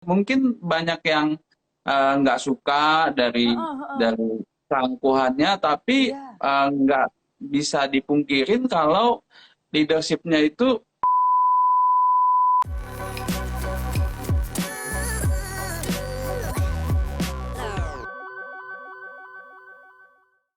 mungkin banyak yang nggak suka dari Heeh, heeh. dari keangkuhannya, tapi Iya. nggak bisa dipungkirin kalau leadershipnya itu.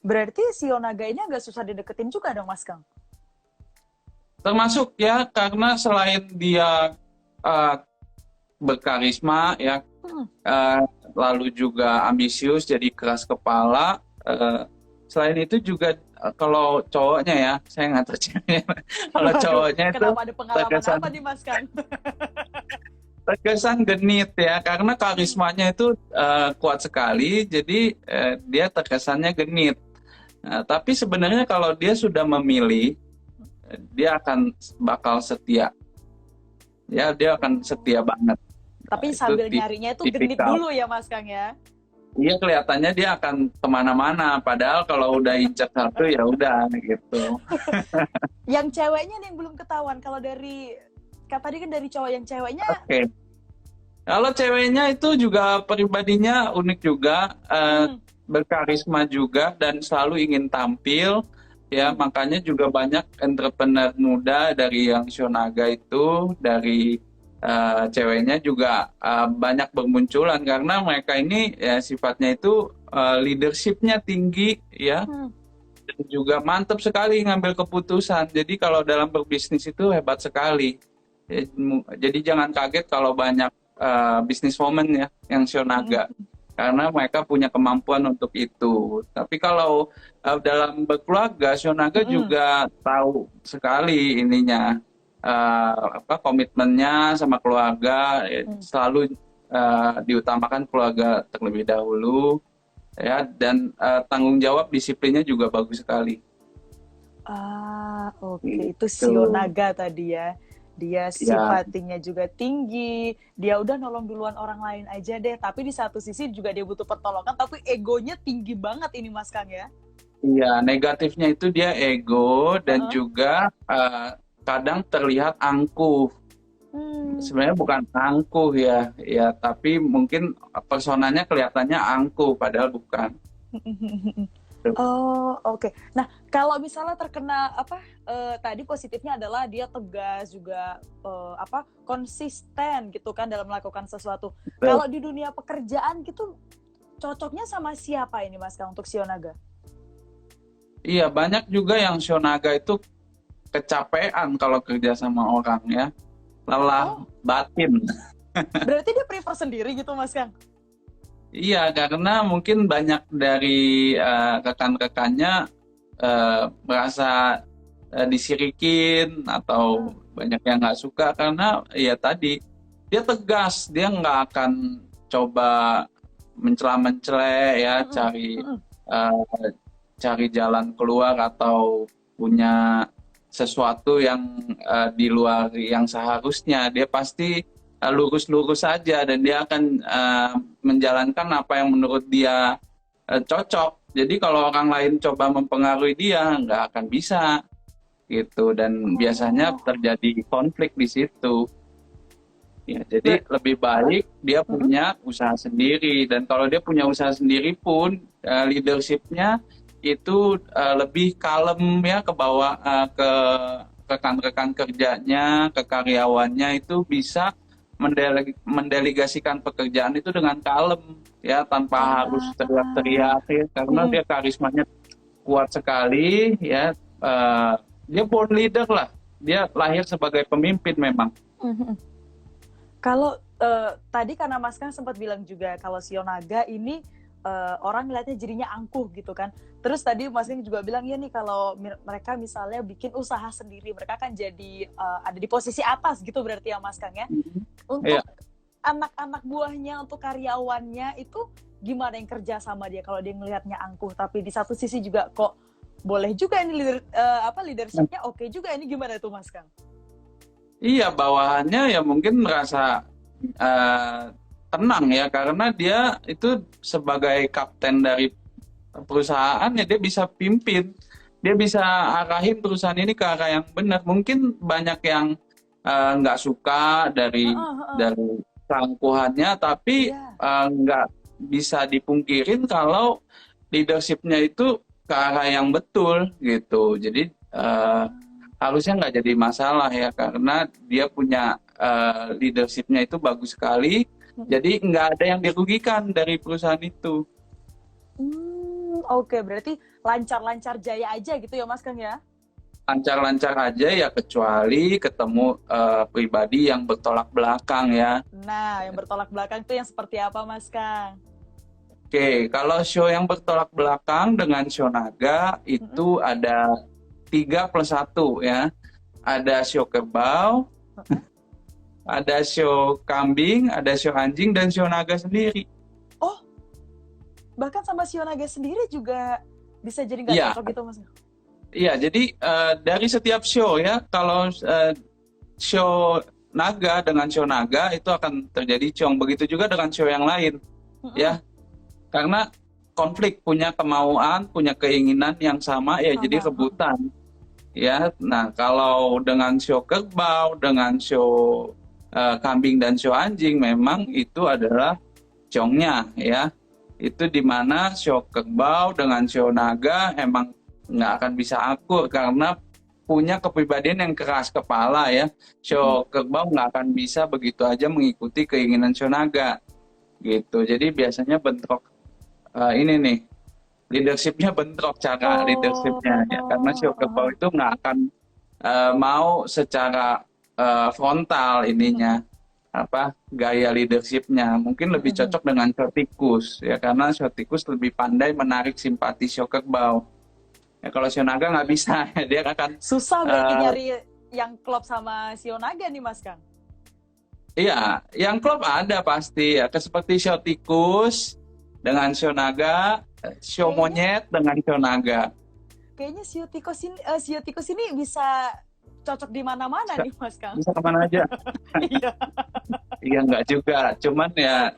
Berarti si Yonaga ini agak susah dideketin juga dong, Mas Kang? Termasuk ya, karena selain dia uh, berkarisma ya, Hmm. uh, lalu juga ambisius, jadi keras kepala. Selain itu juga kalau cowoknya ya, saya nggak tahu ceweknya. Kalau Waduh, cowoknya itu kenapa ada pengalaman terkesan apa nih, Mas Kang? terkesan genit ya, karena Hmm. karismanya itu kuat sekali, jadi dia terkesannya genit. Nah, tapi sebenarnya kalau dia sudah memilih, dia akan bakal setia. Ya, dia akan setia Oh. banget. Nah, Tapi itu sambil nyarinya itu genit tipikal. dulu ya, Mas Kang ya? Iya, kelihatannya dia akan kemana-mana. Padahal kalau udah incer satu ya udah gitu. Yang ceweknya nih yang belum ketahuan. Kalau dari, kata tadi kan dari cowok, yang ceweknya. Oke. Kalau ceweknya itu juga pribadinya unik juga, Hmm. berkarisma juga dan selalu ingin tampil. Ya, Hmm. makanya juga banyak entrepreneur muda dari yang Shonaga itu, dari ceweknya juga banyak bermunculan karena mereka ini ya sifatnya itu leadershipnya tinggi ya, Hmm. dan juga mantap sekali ngambil keputusan. Jadi kalau dalam berbisnis itu hebat sekali. Jadi jangan kaget kalau banyak businesswoman ya yang Hmm. Shonaga, karena mereka punya kemampuan untuk itu. Tapi kalau dalam berkeluarga, Shonaga Hmm. juga tahu sekali ininya, apa, komitmennya sama keluarga, Hmm. selalu diutamakan keluarga terlebih dahulu ya, dan tanggung jawab disiplinnya juga bagus sekali. Ah, oke. Itu Gitu. Sionaga tadi ya. Dia Ya, simpatiknya juga tinggi. Dia udah nolong duluan orang lain aja deh. Tapi di satu sisi juga dia butuh pertolongan. Tapi egonya tinggi banget ini Mas Kang ya. iya, negatifnya itu dia ego dan Heeh. juga kadang terlihat angkuh. Hmm. Sebenarnya bukan angkuh ya, ya tapi mungkin personanya kelihatannya angkuh, padahal bukan. Oh, oke. Nah, kalau misalnya terkena apa, tadi positifnya adalah dia tegas juga, apa, konsisten gitu kan dalam melakukan sesuatu. Kalau di dunia pekerjaan gitu, cocoknya sama siapa ini Mas Kang untuk Sionaga? Iya, banyak juga yang Shonaga itu kecapean kalau kerja sama orang ya, lelah Oh, batin. berarti dia prefer sendiri gitu Mas Kang? Iya, karena mungkin banyak dari rekan-rekannya merasa disirikin atau Heeh. banyak yang nggak suka karena ya tadi dia tegas, dia nggak akan coba mencela-mencela ya, Mhm, mhm. eh, cari jalan keluar atau punya sesuatu yang di luar yang seharusnya. Dia pasti lurus-lurus saja dan dia akan menjalankan apa yang menurut dia cocok. Jadi kalau orang lain coba mempengaruhi dia nggak akan bisa gitu, dan biasanya Oh, terjadi konflik di situ. Ya, ber jadi lebih heeh, baik dia mhm. punya usaha sendiri, dan kalau dia punya usaha sendiri pun leadershipnya itu lebih kalem ya, ke bawah, ke rekan-rekan kerjanya, ke karyawannya, itu bisa mendelegasikan pekerjaan itu dengan kalem ya, tanpa harus Ah, teriak-teriak ya, karena mhm, dia karismanya kuat sekali ya. Dia born leader lah, dia lahir sebagai pemimpin memang. mhm. Kalau tadi karena Mas Kang sempat bilang juga kalau Sionaga ini orang ngeliatnya jadinya angkuh gitu kan. Terus tadi Mas Kang juga bilang ya nih kalau mereka misalnya bikin usaha sendiri, mereka kan jadi ada di posisi atas gitu berarti ya Mas Kang ya. Ya, Untuk anak-anak buahnya, untuk karyawannya itu gimana yang kerja sama dia kalau dia ngelihatnya angkuh, tapi di satu sisi juga kok boleh juga ini apa leadershipnya oke juga ini gimana tuh Mas Kang? iya, bawahannya ya mungkin merasa eh, tenang ya, karena dia itu sebagai kapten dari perusahaan ya, dia bisa pimpin, dia bisa arahin perusahaan ini ke arah yang benar. Mungkin banyak yang nggak suka dari Heeh, heeh. keangkuhannya, tapi Iya. nggak bisa dipungkirin kalau leadership-nya itu ke arah yang betul gitu. Jadi harusnya nggak jadi masalah ya, karena dia punya leadership-nya itu bagus sekali. Jadi nggak ada yang dirugikan dari perusahaan itu. Oke, berarti lancar-lancar jaya aja gitu ya Mas Kang ya? Lancar-lancar aja ya, kecuali ketemu pribadi yang bertolak belakang ya. Nah, yang bertolak belakang itu yang seperti apa Mas Kang? Oke, kalau show yang bertolak belakang dengan show naga itu ada 3+1 ya. Ada show kerbau, ada show kambing, ada show anjing, dan show naga sendiri. Oh, bahkan sama Sionaga sendiri juga bisa jadi nggak Iya, cocok gitu Mas Kang? iya. Jadi dari setiap show ya, kalau show naga dengan show naga itu akan terjadi cong. Begitu juga dengan show yang lain ya. Karena konflik, punya kemauan, punya keinginan yang sama ya, jadi rebutan ya. Nah, kalau dengan show kerbau, dengan show kambing dan show anjing, memang itu adalah congnya ya. Itu dimana show kerbau dengan show naga emang nggak akan bisa akur karena punya kepribadian yang keras kepala ya. Show kerbau nggak akan bisa begitu aja mengikuti keinginan show naga gitu. Jadi biasanya bentrok ini nih, leadership-nya bentrok, cara leadership-nya ya, karena show kerbau itu nggak akan mau secara frontal ininya, gaya leadership-nya. Mungkin lebih cocok dengan show tikus ya, karena show tikus lebih pandai menarik simpati show kerbau ya. Kalau show naga nggak bisa dia akan Susah berarti nyari yang klop sama Sionaga nih Mas Kang. iya, yang klop ada pasti ya, seperti show tikus dengan show naga, show monyet dengan show naga. Kayaknya Sio tikus ini bisa cocok di mana-mana nih Mas Kang. Bisa kemana aja. Iya. Iya, nggak juga. Cuman ya,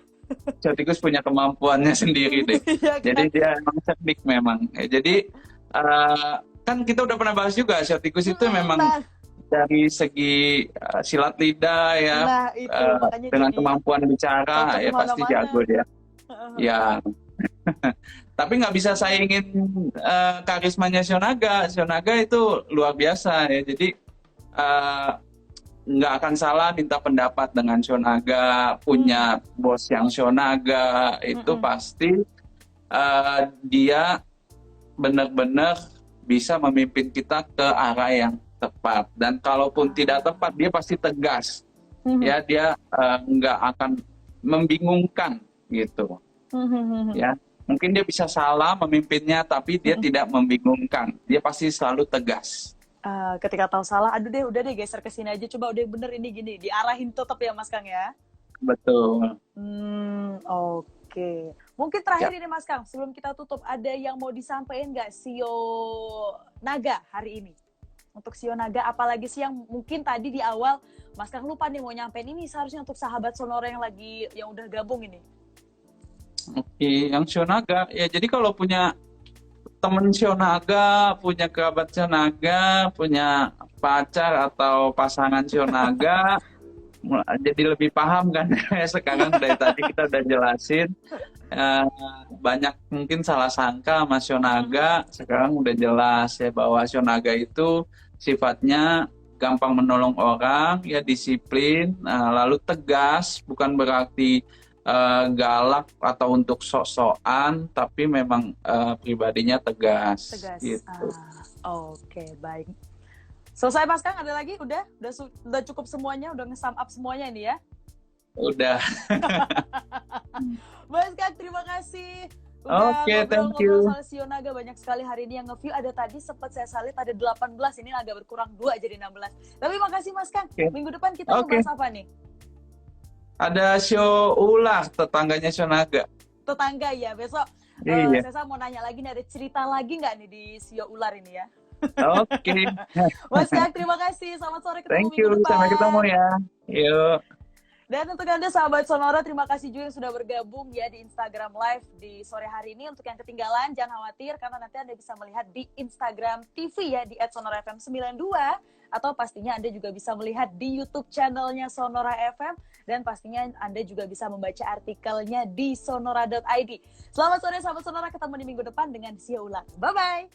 show tikus punya kemampuannya sendiri deh. Iya kan? Jadi dia emang teknik memang. Ya, jadi kan kita udah pernah bahas juga, show tikus itu memang Nah, dari segi silat lidah ya, nah itu makanya dengan jadi kemampuan bicara cocok ya pasti kemana-mana. jago dia. Ya, tapi nggak bisa saingin karismanya Shonaga. Shonaga itu luar biasa ya. Jadi nggak akan salah minta pendapat dengan Shonaga. Punya bos yang Shonaga itu pasti dia benar-benar bisa memimpin kita ke arah yang tepat. Dan kalaupun tidak tepat, dia pasti tegas. Ya, dia nggak akan membingungkan gitu. Ya, mungkin dia bisa salah memimpinnya, tapi dia tidak membingungkan. Dia pasti selalu tegas. Ketika tahu salah, aduh deh, udah deh geser ke sini aja, coba udah bener ini gini, diarahin tetap ya Mas Kang ya. Betul. Oke. Mungkin terakhir ini Mas Kang, sebelum kita tutup, ada yang mau disampaikan nggak Sio Naga hari ini? Untuk Sio Naga, apalagi sih yang mungkin tadi di awal Mas Kang lupa nih mau nyampein ini, seharusnya untuk sahabat Sonora yang udah gabung ini. Oke, yang Shonaga ya, jadi kalau punya temen Shonaga, punya kerabat Shonaga, punya pacar atau pasangan Shonaga, jadi lebih paham kan. Sekarang dari tadi kita udah jelasin banyak mungkin salah sangka sama Shonaga. Sekarang udah jelas ya bahwa Shonaga itu sifatnya gampang menolong orang ya, disiplin, lalu tegas, bukan berarti galak atau untuk sok-sokan, tapi memang pribadinya tegas. Gitu. Oke, baik. Selesai Mas Kang, ada lagi? Udah cukup semuanya, udah nge-sum up semuanya nih ya? Udah. Mas Kang, terima kasih. Udah ngobrol-ngobrol soal Sio Naga, banyak sekali hari ini yang nge-view. Ada tadi sempat saya salib ada 18, ini agak berkurang 2 jadi 16. Tapi makasih Mas Kang. Minggu depan kita ngebahas apa nih? Ada show ular, tetangganya Shonaga. Tetangga ya, besok saya mau nanya lagi nih, ada cerita lagi nggak nih di Sio Ular ini ya? Oke. Mas Kang, terima kasih. Selamat sore, ketemu Thank you, minggu depan. sampai ketemu ya. Yuk. Dan untuk Anda sahabat Sonora, terima kasih juga yang sudah bergabung ya di Instagram Live di sore hari ini. Untuk yang ketinggalan, jangan khawatir karena nanti Anda bisa melihat di Instagram TV ya, di @sonorafm92. atau pastinya Anda juga bisa melihat di YouTube channelnya Sonora FM, dan pastinya Anda juga bisa membaca artikelnya di sonora.id. Selamat sore sahabat Sonora, ketemu di minggu depan dengan Sia Ulang. Bye-bye!